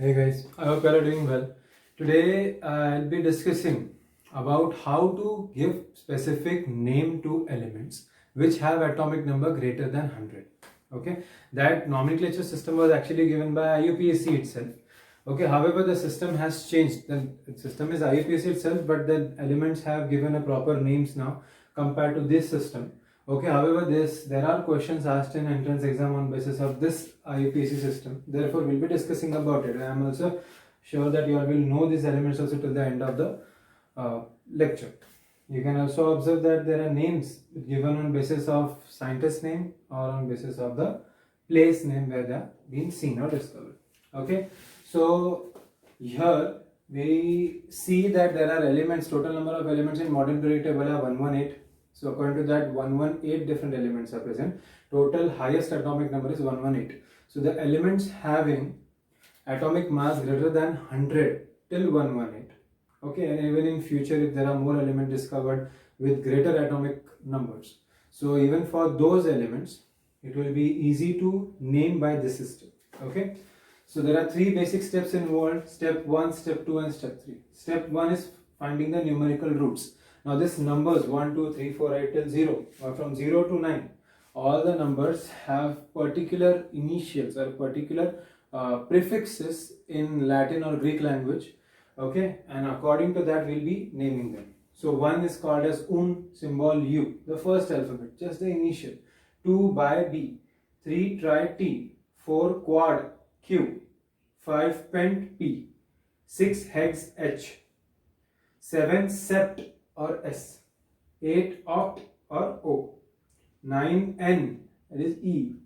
Hey guys, I hope you are doing well. Today I'll be discussing about how to give specific name to elements which have atomic number greater than 100. Okay, that nomenclature system was actually given by IUPAC itself. Okay, however, the system has changed. The system is IUPAC itself, but the elements have given a proper names now compared to this system. Okay, however, there are questions asked in entrance exam on basis of this IUPAC system. Therefore, we'll be discussing about it. I am also sure that you all will know these elements also till the end of the lecture. You can also observe that there are names given on basis of scientist name or on basis of the place name where they are being seen or discovered. Okay, so here we see that there are elements, total number of elements in modern periodic table are 118. So according to that, 118 different elements are present. Total highest atomic number is 118. So the elements having atomic mass greater than 100 till 118. Okay, and even in future if there are more elements discovered with greater atomic numbers, so even for those elements it will be easy to name by this system. Okay, so there are three basic steps involved: step 1, step 2 and step 3. Step 1 is finding the numerical roots. Now this numbers 1 2 3 4 8 till 0 or from 0 to 9, all the numbers have particular initials or particular prefixes in Latin or Greek language. Okay, and according to that we'll be naming them. So 1 is called as symbol U, the first alphabet, just the initial. 2 by B, 3 tri T, 4 quad Q, 5 pent P, 6 hex H, 7 sept or S, 8 oct or O, 9 N, that is E,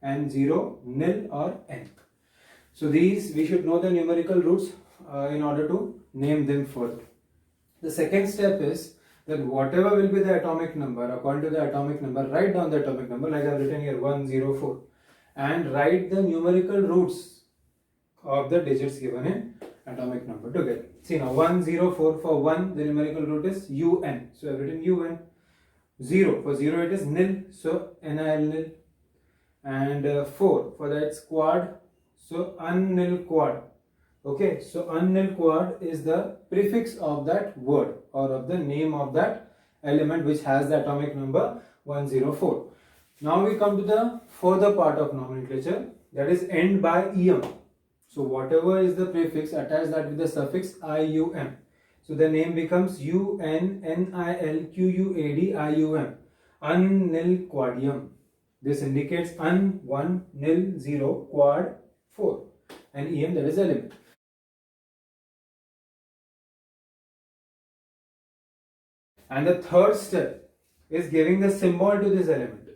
and 0 nil or N. So these we should know the numerical roots in order to name them further. The second step is that whatever will be the atomic number, according to the atomic number, write down the atomic number like I have written here 104 and write the numerical roots of the digits given in atomic number together. See now 104 for 1, the numerical root is UN, so I have written UN. 0 for 0 it is nil, so NIL nil, and 4 for that it's quad, so unnil quad. Okay, so unnil quad is the prefix of that word or of the name of that element which has the atomic number 104. Now we come to the further part of nomenclature, that is end by EM. So whatever is the prefix, attach that with the suffix IUM. So the name becomes UNNILQUAD unnil quadium. This indicates un 1 nil 0 quad 4 and EM, that is element. And the third step is giving the symbol to this element.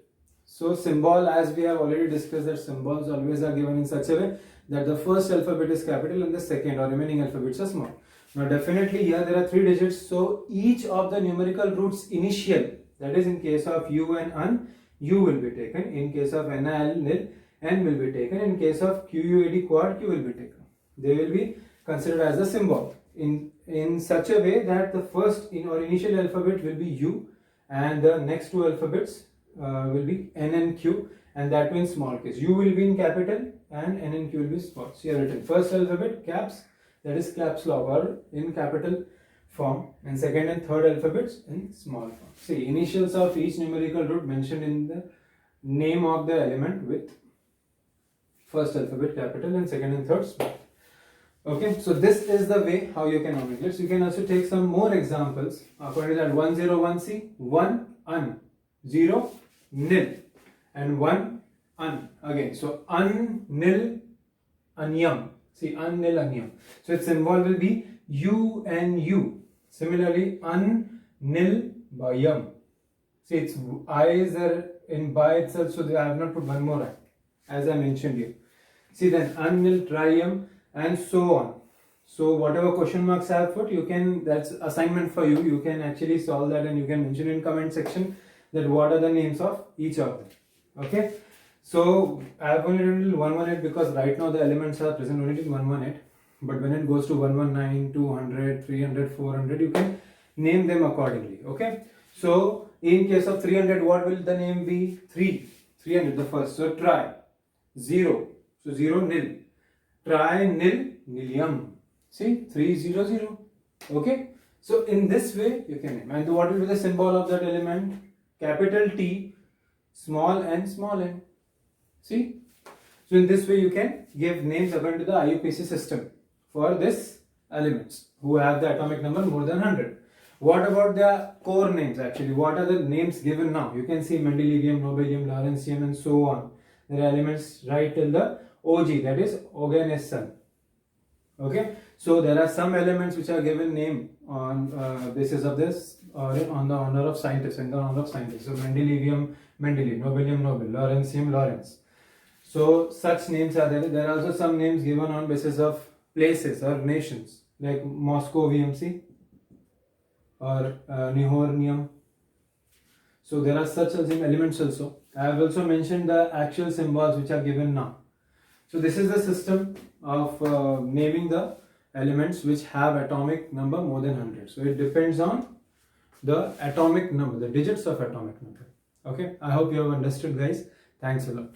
So symbol, as we have already discussed, that symbols always are given in such a way that the first alphabet is capital and the second or remaining alphabets are small. Now definitely here there are 3 digits, so each of the numerical roots initial, that is in case of U and UN, U will be taken; in case of NIL nil, N will be taken; in case of QUAD quad, Q will be taken. They will be considered as a symbol in such a way that the first or initial alphabet will be U and the next 2 alphabets will be N and Q, and that means small case. U will be in capital and N and Q will be small. So you have written first alphabet caps, that is caps lock or in capital form, and second and third alphabets in small form. See, initials of each numerical root mentioned in the name of the element with first alphabet capital and second and third small. Okay, so this is the way how you can nomenclate. So you can also take some more examples. According to that, 101C, 1 un, 0 nil, and 1 un again. So un nil anyam. See, un nil anyam. So its symbol will be UNU. Similarly, un nil bayam. See, its I is there in by itself, so I have not put one more I, as I mentioned here. See, then un nil trium, and so on. So whatever question marks I have put, you can, that's assignment for you. You can actually solve that and you can mention in comment section that what are the names of each of them. Okay, so I have only written 118 because right now the elements are present only till 118, but when it goes to 119, 200, 300, 400, you can name them accordingly. Okay, so in case of 300, what will the name be? 300 the first, so try. 0, so 0 nil, Trinylnium. See, 300. Okay. So in this way you can name. And what will be the symbol of that element? Capital T, small n. See. So in this way you can give names according to the IUPAC system for this elements who have the atomic number more than 100. What about the core names actually? What are the names given now? You can see mendelevium, nobelium, lawrencium and so on. There are elements right till the OG, that is oganesson. Okay, so there are some elements which are given name on basis of this or on the honor of scientists, in the honor of scientists. So mendelevium, Mendeleev, nobelium, Nobel, lawrencium, Lawrence. So such names are there. There are also some names given on basis of places or nations like Moscow VMC or Nihornium. So there are such elements also. I have also mentioned the actual symbols which are given now. So this is the system of naming the elements which have atomic number more than 100. So it depends on the atomic number, the digits of atomic number. Okay, I hope you have understood, guys. Thanks a lot.